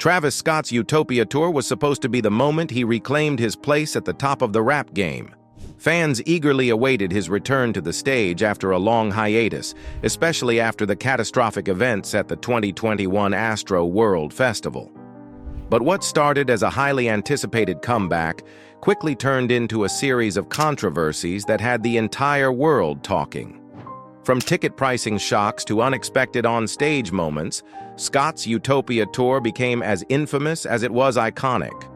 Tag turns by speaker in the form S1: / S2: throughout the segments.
S1: Travis Scott's Utopia tour was supposed to be the moment he reclaimed his place at the top of the rap game. Fans eagerly awaited his return to the stage after a long hiatus, especially after the catastrophic events at the 2021 Astro World Festival. But what started as a highly anticipated comeback quickly turned into a series of controversies that had the entire world talking. From ticket pricing shocks to unexpected on-stage moments, Scott's Utopia tour became as infamous as it was iconic.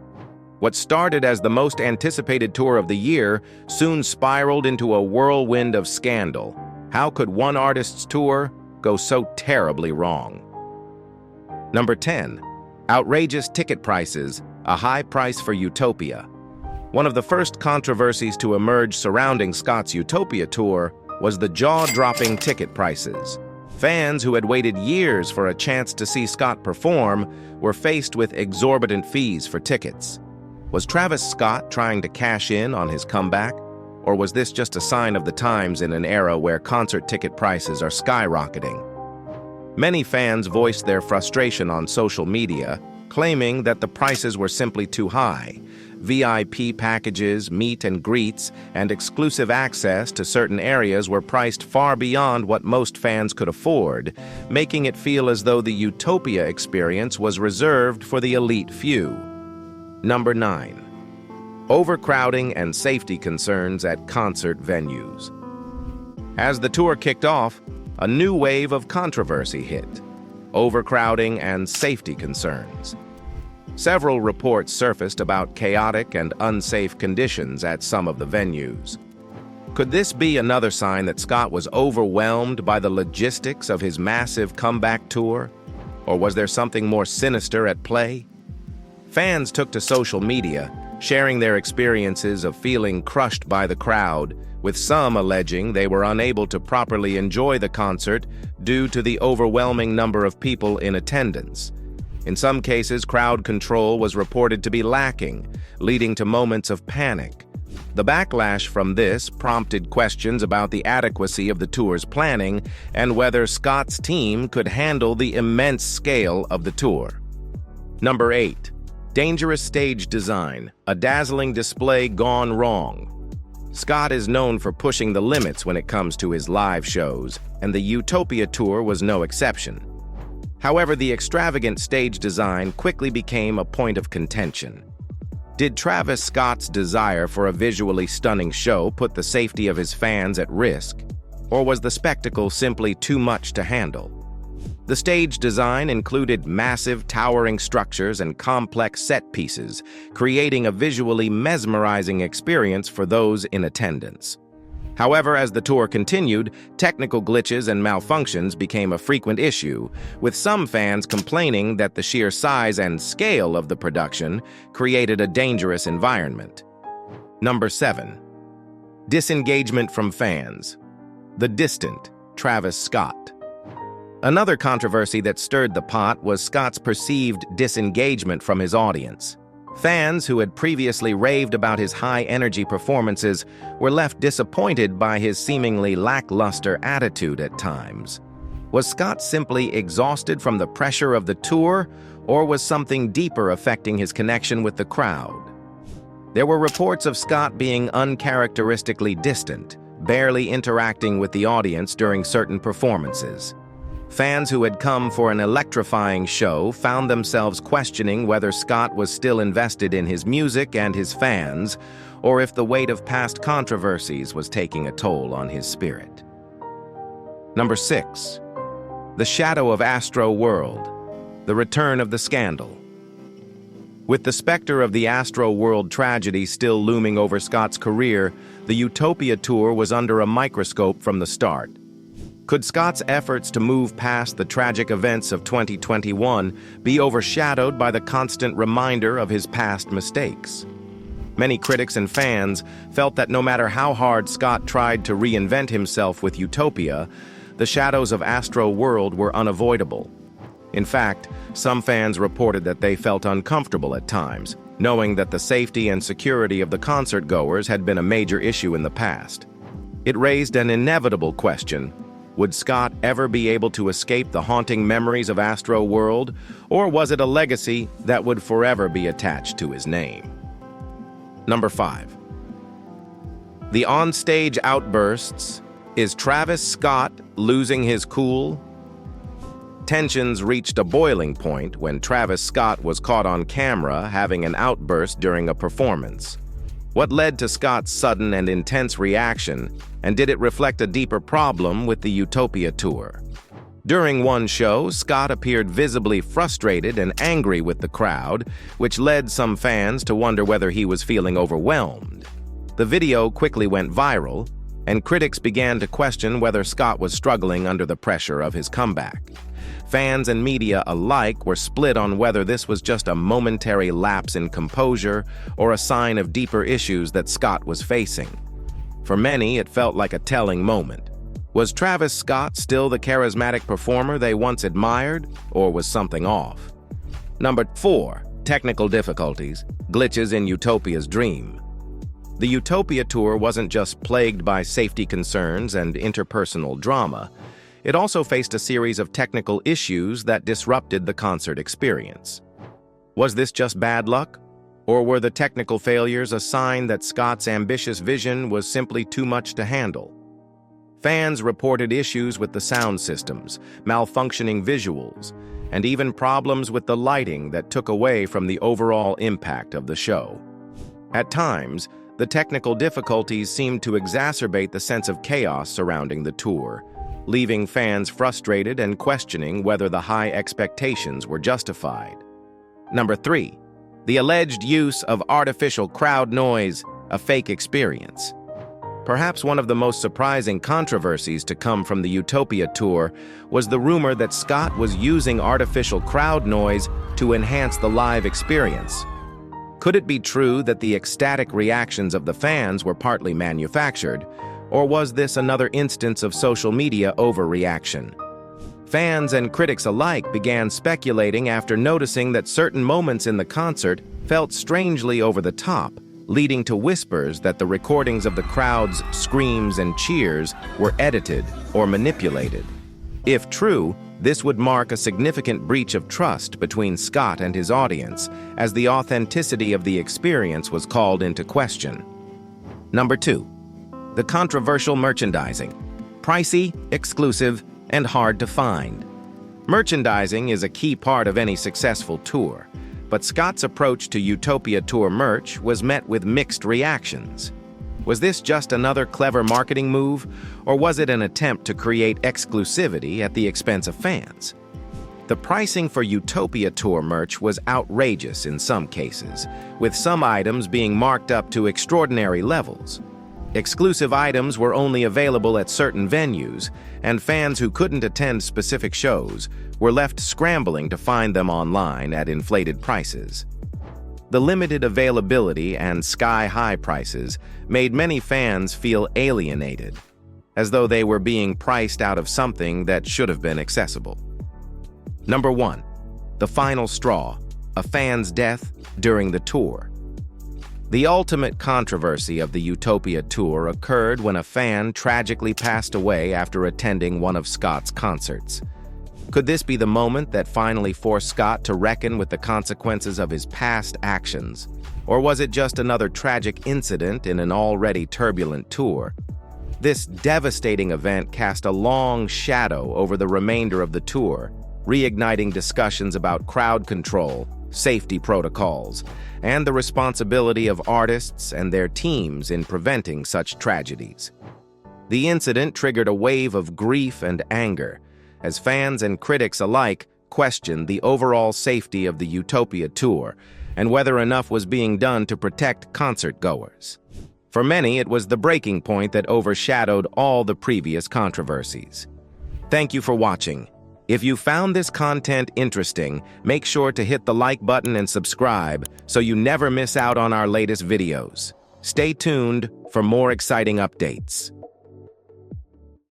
S1: What started as the most anticipated tour of the year soon spiraled into a whirlwind of scandal. How could one artist's tour go so terribly wrong? Number 10. Outrageous ticket prices, a high price for Utopia. One of the first controversies to emerge surrounding Scott's Utopia tour was the jaw-dropping ticket prices. Fans who had waited years for a chance to see Scott perform were faced with exorbitant fees for tickets. Was Travis Scott trying to cash in on his comeback? Or was this just a sign of the times in an era where concert ticket prices are skyrocketing? Many fans voiced their frustration on social media, claiming that the prices were simply too high. VIP packages, meet and greets, and exclusive access to certain areas were priced far beyond what most fans could afford, making it feel as though the Utopia experience was reserved for the elite few. Number 9. Overcrowding and safety concerns at concert venues. As the tour kicked off, a new wave of controversy hit: overcrowding and safety concerns. Several reports surfaced about chaotic and unsafe conditions at some of the venues. Could this be another sign that Scott was overwhelmed by the logistics of his massive comeback tour? Or was there something more sinister at play? Fans took to social media, sharing their experiences of feeling crushed by the crowd, with some alleging they were unable to properly enjoy the concert due to the overwhelming number of people in attendance. In some cases, crowd control was reported to be lacking, leading to moments of panic. The backlash from this prompted questions about the adequacy of the tour's planning and whether Scott's team could handle the immense scale of the tour. Number 8. Dangerous stage design, a dazzling display gone wrong. Scott is known for pushing the limits when it comes to his live shows, and the Utopia tour was no exception. However, the extravagant stage design quickly became a point of contention. Did Travis Scott's desire for a visually stunning show put the safety of his fans at risk, or was the spectacle simply too much to handle? The stage design included massive, towering structures and complex set pieces, creating a visually mesmerizing experience for those in attendance. However, as the tour continued, technical glitches and malfunctions became a frequent issue, with some fans complaining that the sheer size and scale of the production created a dangerous environment. Number 7. Disengagement from fans. The distant Travis Scott. Another controversy that stirred the pot was Scott's perceived disengagement from his audience. Fans who had previously raved about his high-energy performances were left disappointed by his seemingly lackluster attitude at times. Was Scott simply exhausted from the pressure of the tour, or was something deeper affecting his connection with the crowd? There were reports of Scott being uncharacteristically distant, barely interacting with the audience during certain performances. Fans who had come for an electrifying show found themselves questioning whether Scott was still invested in his music and his fans, or if the weight of past controversies was taking a toll on his spirit. Number 6. The shadow of Astro World. The return of the scandal. With the specter of the Astro World tragedy still looming over Scott's career, the Utopia tour was under a microscope from the start. Could Scott's efforts to move past the tragic events of 2021 be overshadowed by the constant reminder of his past mistakes? Many critics and fans felt that no matter how hard Scott tried to reinvent himself with Utopia, the shadows of Astro World were unavoidable. In fact, some fans reported that they felt uncomfortable at times, knowing that the safety and security of the concert-goers had been a major issue in the past. It raised an inevitable question: Would Scott ever be able to escape the haunting memories of Astro World, or was it a legacy that would forever be attached to his name? Number 5. The onstage outbursts. Is Travis Scott losing his cool? Tensions reached a boiling point when Travis Scott was caught on camera having an outburst during a performance. What led to Scott's sudden and intense reaction, and did it reflect a deeper problem with the Utopia Tour? During one show, Scott appeared visibly frustrated and angry with the crowd, which led some fans to wonder whether he was feeling overwhelmed. The video quickly went viral, and critics began to question whether Scott was struggling under the pressure of his comeback. Fans and media alike were split on whether this was just a momentary lapse in composure or a sign of deeper issues that Scott was facing. For many, it felt like a telling moment. Was Travis Scott still the charismatic performer they once admired, or was something off? Number 4. Technical difficulties, glitches in Utopia's dream. The Utopia Tour wasn't just plagued by safety concerns and interpersonal drama. It also faced a series of technical issues that disrupted the concert experience. Was this just bad luck? Or were the technical failures a sign that Scott's ambitious vision was simply too much to handle? Fans reported issues with the sound systems, malfunctioning visuals, and even problems with the lighting that took away from the overall impact of the show. At times, the technical difficulties seemed to exacerbate the sense of chaos surrounding the tour, leaving fans frustrated and questioning whether the high expectations were justified. Number 3. The alleged use of artificial crowd noise, a fake experience. Perhaps one of the most surprising controversies to come from the Utopia Tour was the rumor that Scott was using artificial crowd noise to enhance the live experience. Could it be true that the ecstatic reactions of the fans were partly manufactured, or was this another instance of social media overreaction? Fans and critics alike began speculating after noticing that certain moments in the concert felt strangely over the top, leading to whispers that the recordings of the crowd's screams and cheers were edited or manipulated. If true, this would mark a significant breach of trust between Scott and his audience, as the authenticity of the experience was called into question. Number 2. The controversial merchandising. Pricey, exclusive, and hard to find. Merchandising is a key part of any successful tour, but Scott's approach to Utopia Tour merch was met with mixed reactions. Was this just another clever marketing move, or was it an attempt to create exclusivity at the expense of fans? The pricing for Utopia Tour merch was outrageous in some cases, with some items being marked up to extraordinary levels. Exclusive items were only available at certain venues, and fans who couldn't attend specific shows were left scrambling to find them online at inflated prices. The limited availability and sky-high prices made many fans feel alienated, as though they were being priced out of something that should have been accessible. Number 1. The final straw, a fan's death during the tour. The ultimate controversy of the Utopia Tour occurred when a fan tragically passed away after attending one of Scott's concerts. Could this be the moment that finally forced Scott to reckon with the consequences of his past actions? Or was it just another tragic incident in an already turbulent tour? This devastating event cast a long shadow over the remainder of the tour, reigniting discussions about crowd control, safety protocols, and the responsibility of artists and their teams in preventing such tragedies. The incident triggered a wave of grief and anger, as fans and critics alike questioned the overall safety of the Utopia Tour and whether enough was being done to protect concert-goers. For many, it was the breaking point that overshadowed all the previous controversies. Thank you for watching. If you found this content interesting, make sure to hit the like button and subscribe so you never miss out on our latest videos. Stay tuned for more exciting updates.